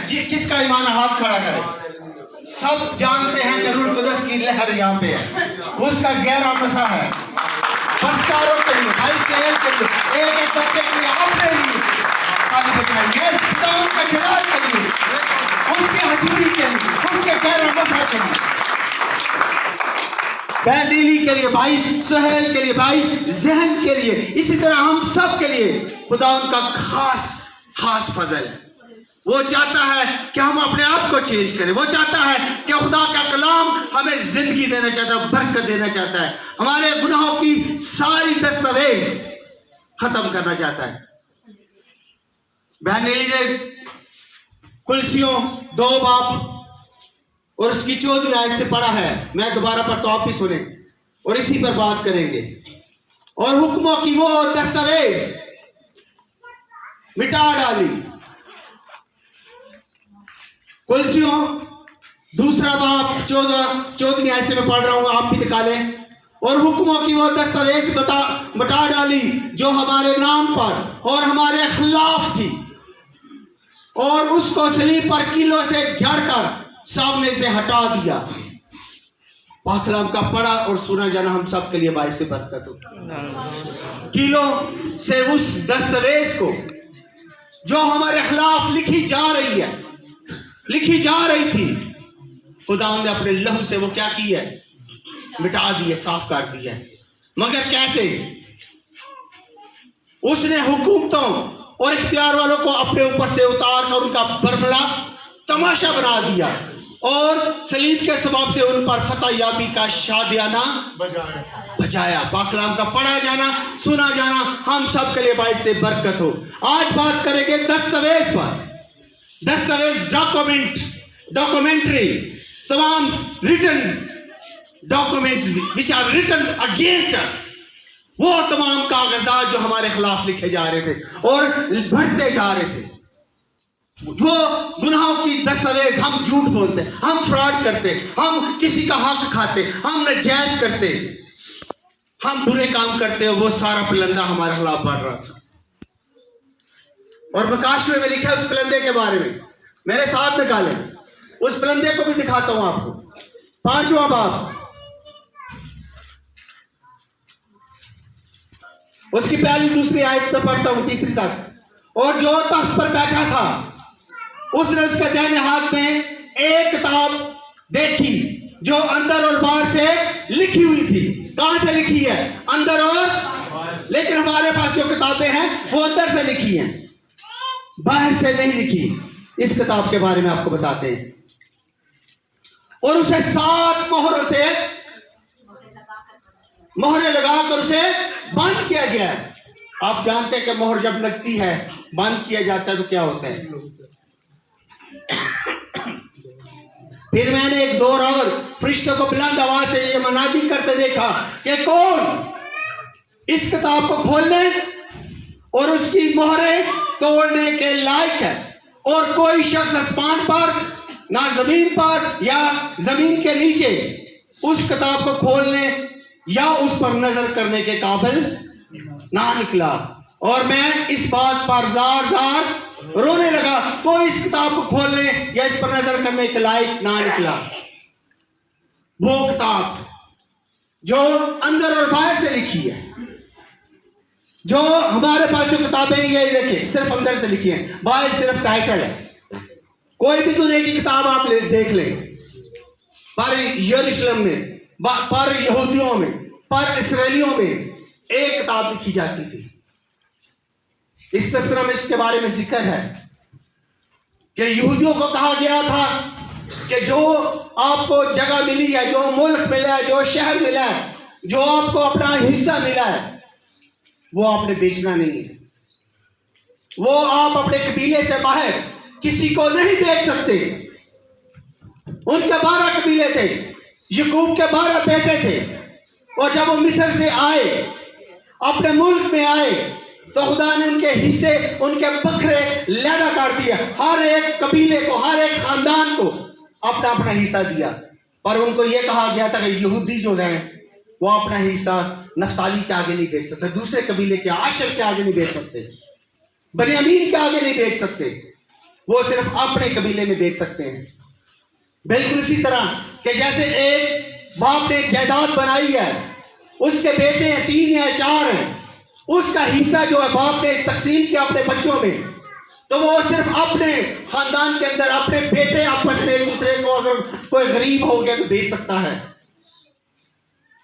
किसका ईमान हाथ खड़ा करे। सब जानते हैं कि रूह कुदस की लहर यहाँ पे है, उसका गहरा मसा है संस्कारों के लिए, भाई के लिए, एक एक बच्चे के लिए, अपने लिए, ये खुदावंद का जलाल के लिए, उसकी हजूरी के लिए, उसके गहरा मसा के लिए, बहन नीली के लिए, भाई सुहेल के लिए, भाई जहन के लिए, इसी तरह हम सब के लिए खुदावंद का खास खास फजल है। वो चाहता है कि हम अपने आप को चेंज करें। वो चाहता है कि खुदा का कलाम हमें जिंदगी देना चाहता है, बरकत देना चाहता है, हमारे गुनाहों की सारी दस्तावेज खत्म करना चाहता है। बहन नीली ने कुलसियों 2 बाब और उसकी 14वीं आयत से पढ़ा है, मैं दोबारा पढ़ता हूं, आप भी सुने और इसी पर बात करेंगे। और हुक्मों की वो दस्तावेज मिटा डाली। कुलसियों 2 बाब 14वीं आयत से मैं पढ़ रहा हूं, आप भी निकालें। और हुक्मों की वो दस्तावेज मिटा डाली जो हमारे नाम पर और हमारे खिलाफ थी, और उसको सलीब पर कीलों से झड़कर सामने से हटा दिया। पाक कलाम का पढ़ा और सुना जाना हम सब के लिए बाइस से बरकत हो। कीलों से उस दस्तावेज को जो हमारे खिलाफ लिखी जा रही थी, खुदा ने अपने लहू से वो क्या की है, मिटा दी है, साफ कर दिया है। मगर कैसे? उसने हुकूमतों और इख्तियार वालों को अपने ऊपर से उतार कर उनका बरबला तमाशा बना दिया और सलीब के सबब से उन पर फतह याबी का शादियाना बजाया। पाक कलाम का पढ़ा जाना, सुना जाना हम सब के लिए बाइस से बरकत हो। आज बात करेंगे दस्तावेज पर। दस्तावेज, डॉक्यूमेंट्री, तमाम written documents which are written against us, वो तमाम कागजात जो हमारे खिलाफ लिखे जा रहे थे और बढ़ते जा रहे थे, वो गुनाहों की दस्तावेज। हम झूठ बोलते, हम फ्रॉड करते, हम किसी का हक खाते, हम नाजायज करते, हम बुरे काम करते, वो सारा पलंदा हमारे खिलाफ बढ़ रहा था। और प्रकाश में लिखा है उस पलंदे के बारे में, मेरे साथ निकालें, उस पलंदे को भी दिखाता हूं आपको। 5वां बाब, उसकी पहली दूसरी आयत में पढ़ता हूं, तीसरी तक। और जो तख्त पर बैठा था उसने उसके दाहिने हाथ में एक किताब देखी जो अंदर और बाहर से लिखी हुई थी। कहां से लिखी है? अंदर और, लेकिन हमारे पास जो किताबें हैं वो अंदर से लिखी हैं, बाहर से नहीं लिखी। इस किताब के बारे में आपको बताते हैं। और उसे 7 मोहरों से मोहरें लगाकर उसे बंद किया गया है। आप जानते हैं कि मोहर जब लगती है, बंद किया जाता है तो क्या होता है? फिर मैंने एक जोरावर फरिश्ते को बुलंद आवाज से ये मनादी करते देखा कि कौन इस किताब को खोलने और उसकी मोहरें तोड़ने के लायक है। और कोई शख्स आसमान पर, ना जमीन पर या जमीन के नीचे उस किताब को खोलने या उस पर नजर करने के काबिल ना निकला। और मैं इस बात पर जार जार रोने लगा, कोई इस किताब को खोलने या इस पर नजर करने के लायक ना निकला। वो किताब जो अंदर और बाहर से लिखी है, जो हमारे पास जो किताबें ये देखें सिर्फ अंदर से लिखी है, बाहर सिर्फ टाइटल है। कोई भी दुनिया की किताब आप देख लें, पर यरूशलेम में, पर यहूदियों में, पर इसराइलियों में एक किताब लिखी जाती थी। इस तस्वीर में इसके बारे में जिक्र है कि यहूदियों को कहा गया था कि जो आपको जगह मिली है, जो मुल्क मिला है, जो शहर मिला है, जो आपको अपना हिस्सा मिला है, वो आपने बेचना नहीं है। वो आप अपने कबीले से बाहर किसी को नहीं बेच सकते। उनके 12 कबीले थे, याकूब के 12 बेटे थे, और जब वो मिस्र से आए, अपने मुल्क में आए, तो खुदा ने उनके हिस्से, उनके बकरे लैदा कर दिया। हर एक कबीले को, हर एक खानदान को अपना अपना हिस्सा दिया। पर उनको यह कहा गया था कि यहूदी जो हैं वो अपना हिस्सा नफ्ताली के आगे नहीं बेच सकते, दूसरे कबीले के, आशर के आगे नहीं बेच सकते, बनियामीन के आगे नहीं बेच सकते। वो सिर्फ अपने कबीले में देख सकते हैं। बिल्कुल इसी तरह कि जैसे एक बाप ने जायदाद बनाई है, उसके बेटे हैं 3 या 4 हैं, उसका हिस्सा जो है बाप ने तकसीम किया अपने बच्चों में, तो वो सिर्फ अपने खानदान के अंदर अपने बेटे आपस में एक दूसरे को, अगर कोई गरीब हो गया तो दे सकता है,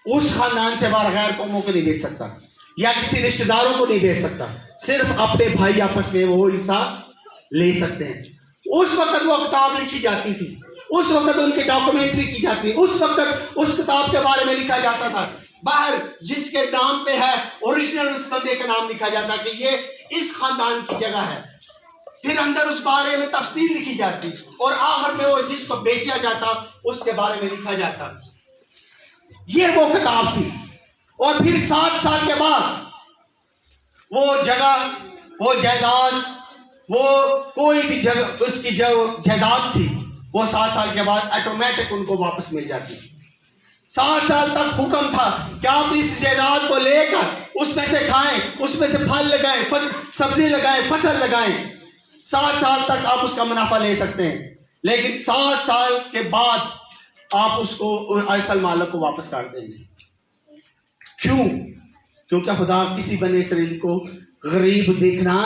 उस खानदान से बाहर गैर कौमों को नहीं बेच सकता या किसी रिश्तेदारों को नहीं बेच सकता, सिर्फ अपने भाई आपस में वो हिस्सा ले सकते हैं। उस वक्त वो किताब लिखी जाती थी, उस वक्त उनकी डॉक्यूमेंट्री की जाती है, उस वक्त उस किताब के बारे में लिखा जाता था। बाहर जिसके नाम पे है ओरिजिनल उस बंदे का नाम लिखा जाता कि ये इस खानदान की जगह है, फिर अंदर उस बारे में तफसील लिखी जाती और आखिर में वो जिसको बेचा जाता उसके बारे में लिखा जाता। ये वो किताब थी। और फिर 7 साल के बाद वो जगह, वो जायदाद, वो कोई भी जगह, उसकी जो जायदाद थी वो 7 साल के बाद ऑटोमेटिक उनको वापस मिल जाती। 7 साल तक हुक्म था कि आप इस जायदाद को लेकर उसमें से खाएं, उसमें से फल लगाएं, सब्जी लगाएं, फसल लगाएं। 7 साल तक आप उसका मुनाफा ले सकते हैं, लेकिन 7 साल के बाद आप उसको असल मालिक को वापस कर देंगे। क्यों? क्योंकि खुदा किसी बने इसराइल को गरीब देखना,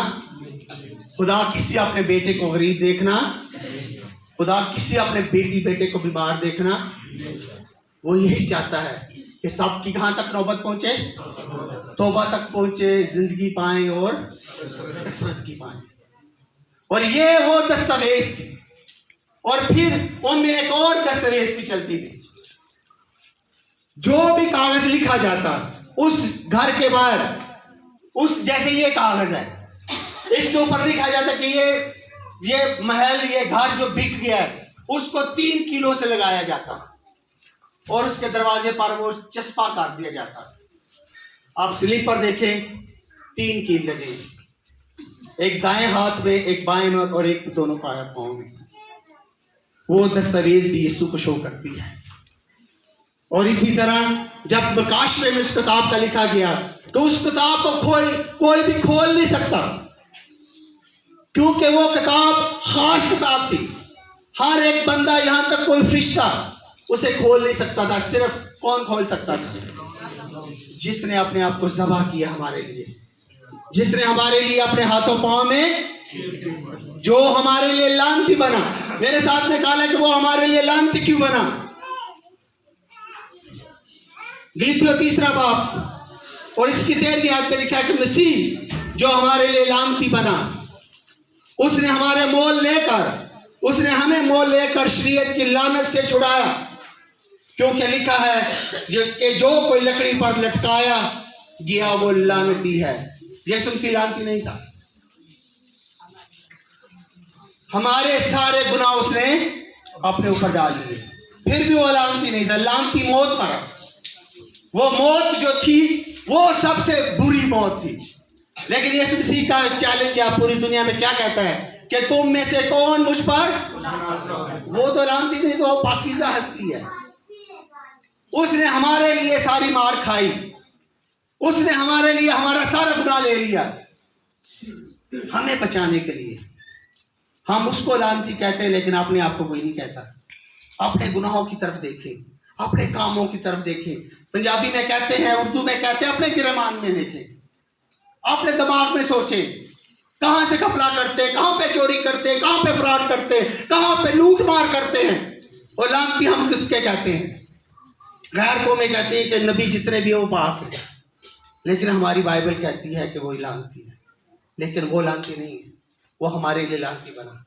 खुदा किसी अपने बेटे को गरीब देखना, खुदा किसी अपने बेटी बेटे को बीमार देखना, वो यही चाहता है कि सबकी कहां तक नौबत पहुंचे, तौबा तक पहुंचे, जिंदगी पाएं और कसरत की पाएं। और ये वो दस्तावेज थी। और फिर उनमें एक और दस्तावेज भी चलती थी। जो भी कागज लिखा जाता उस घर के बाहर, उस जैसे ये कागज है, इसके ऊपर लिखा जाता कि ये महल, ये घर जो बिक गया है उसको 3 किलो से लगाया जाता और उसके दरवाजे पर वो चस्पा काट दिया जाता। आप स्लीपर देखें, 3 कील लगे, एक दाएं हाथ में, एक बाएं में और एक दोनों पाँव में। वो दस्तावेज भी यीशु को शो करती है। और इसी तरह जब मुकाशरे में उस किताब का लिखा गया तो उस किताब को कोई भी खोल नहीं सकता, क्योंकि वो किताब खास किताब थी। हर एक बंदा, यहां तक कोई फरिश्ता उसे खोल नहीं सकता था। सिर्फ कौन खोल सकता था? जिसने अपने आप को ज़बह किया हमारे लिए, जिसने हमारे लिए अपने हाथों पांव में, जो हमारे लिए लानती बना। मेरे साथ ने कहा कि वो हमारे लिए लानती क्यों बना? गीतियों 3 बाब और इसकी 13वीं आयत में लिखा है कि मसीह जो हमारे लिए लानती बना, उसने हमारे मोल लेकर, उसने हमें मोल लेकर शरीयत की लानत से छुड़ाया। क्योंकि लिखा है कि जो कोई लकड़ी पर लटकाया गया वो लानती है। यीशु मसीह लानती नहीं था। हमारे सारे गुनाह उसने अपने ऊपर डाल दिए, फिर भी वो लानती नहीं था। लानती मौत मरा। वो मौत जो थी वो सबसे बुरी मौत थी। लेकिन यीशु मसीह का चैलेंज है पूरी दुनिया में, क्या कहता है कि तुम में से कौन मुझ पर, वो तो लानती नहीं, तो वो पाकीज़ा हस्ती है। उसने हमारे लिए सारी मार खाई, उसने हमारे लिए हमारा सारा गुनाह ले लिया हमें बचाने के लिए। हम उसको लानती कहते हैं, लेकिन अपने आप को कोई नहीं कहता। अपने गुनाहों की तरफ देखें, अपने कामों की तरफ देखें। पंजाबी में कहते हैं, उर्दू में कहते हैं, अपने गिरमान में देखें, अपने दिमाग में सोचें कहां से घपला करते, कहां पे चोरी करते, कहां पे फ्रॉड करते, कहां पे लूट मार करते हैं। और लानती हम किसके कहते हैं? गैर कौमें कहते हैं कि नबी जितने भी वो पाक है, लेकिन हमारी बाइबल कहती है कि वो लानती है। लेकिन वो लानती नहीं है, वो हमारे लिए लानती बना,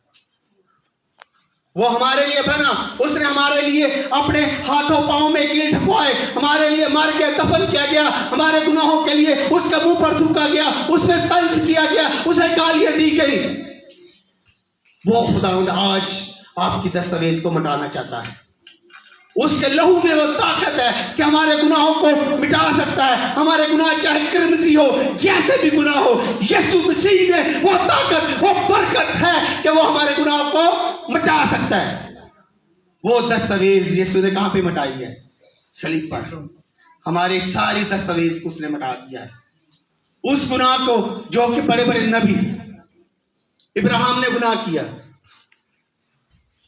वो हमारे लिए बना। उसने हमारे लिए अपने हाथों पांव में कील ठुकवाए, हमारे लिए मार के दफन किया गया, हमारे गुनाहों के लिए उसके मुंह पर थूका गया, उसमें तंज किया गया, उसे गालियां दी गई। वो खुदावंद आज आपकी दस्तावेज को मिटाना चाहता है। उसके लहू में वो ताकत है कि हमारे गुनाहों को मिटा सकता है। हमारे गुनाह चाहे क्रिमसी हो, जैसे भी गुनाह हो, यीशु मसीह में वो ताकत, वो बरकत है कि वो हमारे गुनाहों को मिटा सकता है। वो दस्तावेज यीशु ने कहां पे मिटाई है? सलीब पर। हमारे सारी दस्तावेज को उसने मिटा दिया है। उस गुनाह को जो कि बड़े बड़े नबी, इब्राहिम ने गुनाह किया,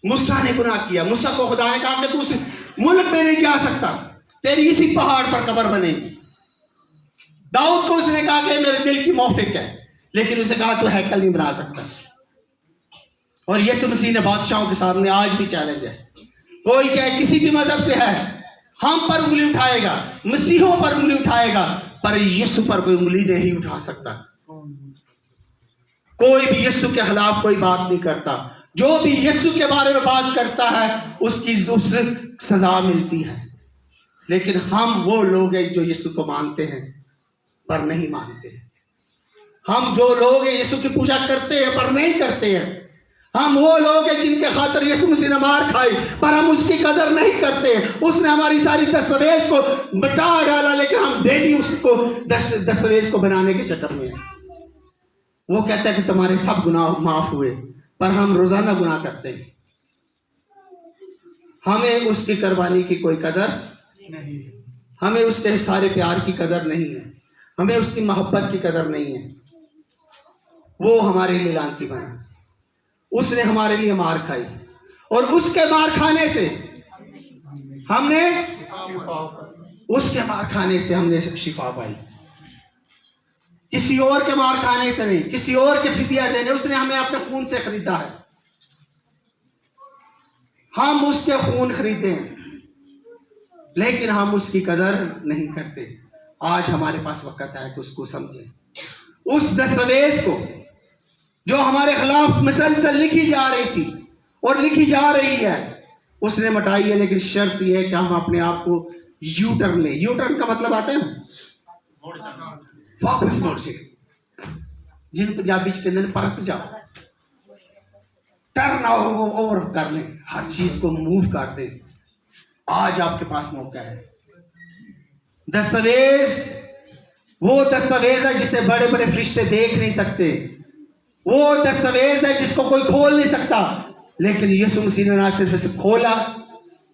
मूसा ने गुनाह किया। मूसा को खुदा ने कहा कि तू उस मुल्क में नहीं जा सकता, तेरी इसी पहाड़ पर कब्र बनेगी। दाऊद को उसने कहा कि मेरे दिल की मौफिक है, लेकिन उसने कहा तू हैकल नहीं बना सकता। और यीशु मसीह ने बादशाहों के सामने आज भी चैलेंज है, कोई चाहे किसी भी मजहब से है, हम पर उंगली उठाएगा, मसीहों पर उंगली उठाएगा, पर यीशु पर कोई उंगली नहीं उठा सकता। कोई भी यीशु के खिलाफ कोई बात नहीं करता। जो भी यीशु के बारे में बात करता है उसकी सजा मिलती है। लेकिन हम वो लोग हैं जो यीशु को मानते हैं पर नहीं मानते। हम जो लोग हैं यीशु की पूजा करते हैं पर नहीं करते हैं। हम वो लोग हैं जिनके खातिर यीशु मसीह ने मार खाई पर हम उसकी कदर नहीं करते हैं। उसने हमारी सारी दस्तावेज को मिटा डाला, लेकिन हम डेली उसको दस्तावेज को बनाने के चक्कर में हैं। वो कहता है कि तुम्हारे सब गुनाह माफ हुए, पर हम रोजाना गुनाह करते हैं। हमें उसकी कुर्बानी की कोई कदर नहीं है, हमें उसके सारे प्यार की कदर नहीं है, हमें उसकी मोहब्बत की कदर नहीं है। वो हमारे लिए लानती बना, उसने हमारे लिए मार खाई और उसके मार खाने से हमने शिफा पाई। किसी और के मार खाने से नहीं, किसी और के फिदिया देने, उसने हमें अपने खून से खरीदा है। हम उसके खून खरीदे हैं, लेकिन हम उसकी कदर नहीं करते। आज हमारे पास वक्त है कि उसको समझें। उस दस्तावेज को जो हमारे खिलाफ मुसलसल लिखी जा रही थी और लिखी जा रही है, उसने मिटाई है। लेकिन शर्त यह है कि हम अपने आप को यू टर्न लें। यू टर्न का मतलब आता है ना, वापस मोड़ से, जिन पंजाबी कहते हैं परत जाओ, टर्न ओवर कर लें, हर चीज को मूव कर दें। आज आपके पास मौका है। दस्तावेज वो दस्तावेज है जिसे बड़े बड़े फरिश्ते देख नहीं सकते, वो दस्तावेज है जिसको कोई खोल नहीं सकता, लेकिन यीशु मसीह ने ना सिर्फ इसे खोला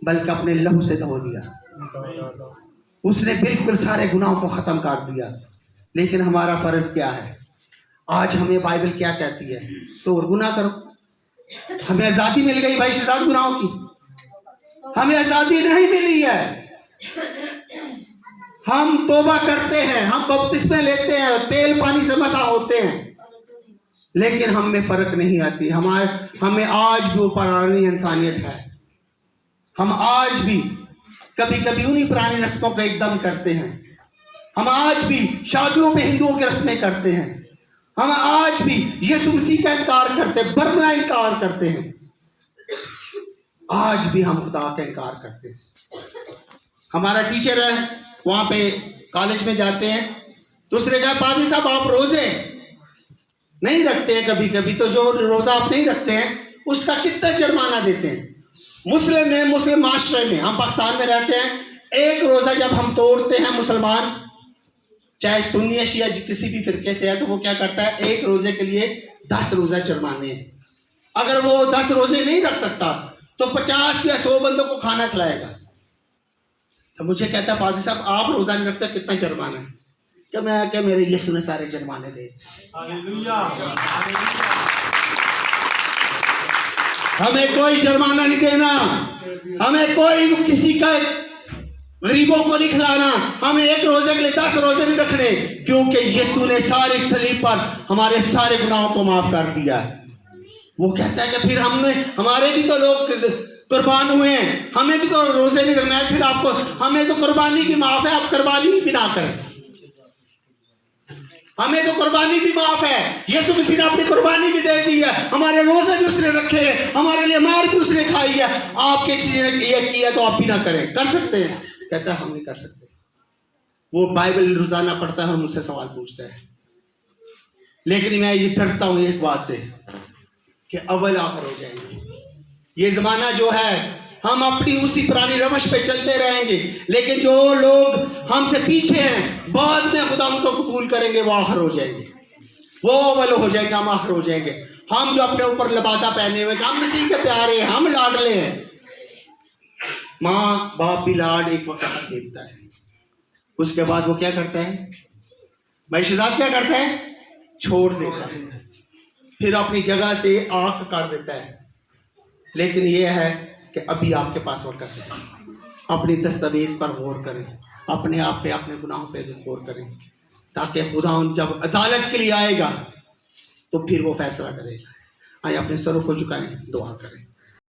बल्कि अपने लहू से धो दिया। उसने बिल्कुल सारे गुनाहों को खत्म कर दिया। लेकिन हमारा फर्ज क्या है? आज हमें बाइबल क्या कहती है? तो और गुनाह करो। हमें आजादी मिल गई भाई शायद गुनाहों की? हमें आजादी नहीं मिली है। हम तौबा करते हैं, हम बपतिस्मे लेते हैं, तेल पानी से मसा होते हैं, लेकिन हम में फर्क नहीं आती। हमें आज भी वो पुरानी इंसानियत है। हम आज भी कभी कभी उन्हीं पुरानी रस्मों को एकदम करते हैं। हम आज भी शादियों में हिंदुओं की रस्में करते हैं। हम आज भी यीशु मसीह का इनकार करते हैं, बरना इनकार करते हैं। आज भी हम खुदा का इनकार करते हैं। हमारा टीचर है, वहां पे कॉलेज में जाते हैं, तो उसने कहा पादरी साहब आप रोजे नहीं रखते हैं कभी कभी, तो जो रोजा आप नहीं रखते हैं उसका कितना जुर्माना देते हैं? मुस्लिम माशरे में, हम पाकिस्तान में रहते हैं, एक रोजा जब हम तोड़ते हैं, मुसलमान चाहे सुन्नी शिया किसी भी फिरके से है, तो वो क्या करता है, एक रोजे के लिए 10 रोजा जुर्माने हैं। अगर वो 10 रोजे नहीं रख सकता तो 50 या 100 बंदों को खाना खिलाएगा। तो मुझे कहता है पादरी साहब आप रोजा नहीं रखते, कितना जुर्माना है? कि मैं क्या मेरे यीशु ने सारे जुर्माने दे। हमें कोई जुर्माना नहीं देना, हमें कोई किसी का गरीबों को नहीं खिलाना, हमें एक रोजे के लिए 10 रोजे नहीं रखने, क्योंकि यीशु ने सारी सलीब पर हमारे सारे गुनाहों को माफ कर दिया। वो कहता है कि फिर हमारे भी तो लोग कुर्बान हुए हैं, हमें भी तो रोजे नहीं रखना है, फिर आपको हमें तो कुर्बानी भी माफ है, आप कुर्बानी भी ना करें। हमें तो कुर्बानी भी माफ है, यीशु मसीह ने अपनी कुर्बानी भी दे दी है, हमारे रोजे भी उसने रखे हैं, हमारे लिए मार भी उसने खाई है। आपके किसी ने ये किया तो आप भी ना करें, कर सकते हैं? कहता है हम नहीं कर सकते। वो बाइबल रोजाना पढ़ता है और मुझसे सवाल पूछता है, लेकिन मैं ये डरता हूं एक बात से कि अव्वल आखिर हो जाएंगे। ये जमाना जो है, हम अपनी उसी पुरानी रवश पे चलते रहेंगे, लेकिन जो लोग हमसे पीछे हैं बाद में खुदा उनको कबूल करेंगे, वो आखिर हो जाएंगे, वो अव्वल हो जाएंगे, हम आखिर हो जाएंगे। हम जो अपने ऊपर लिबादा पहने हुए, हम मसीह के प्यारे हैं, हम लाडले हैं। माँ बाप भी लाड एक वक्त देखता है, उसके बाद वो क्या करता है, मैशजाद क्या करता है, छोड़ देता है, फिर अपनी जगह से आंख कर देता है। लेकिन ये है कि अभी आपके पास वक्त है, अपनी दस्तावेज पर गौर करें, अपने आप पे, अपने गुनाहों पे गौर करें, ताकि खुदा जब अदालत के लिए आएगा तो फिर वो फैसला करेगा। आइए अपने सरों को झुकाएं, दुआ करें।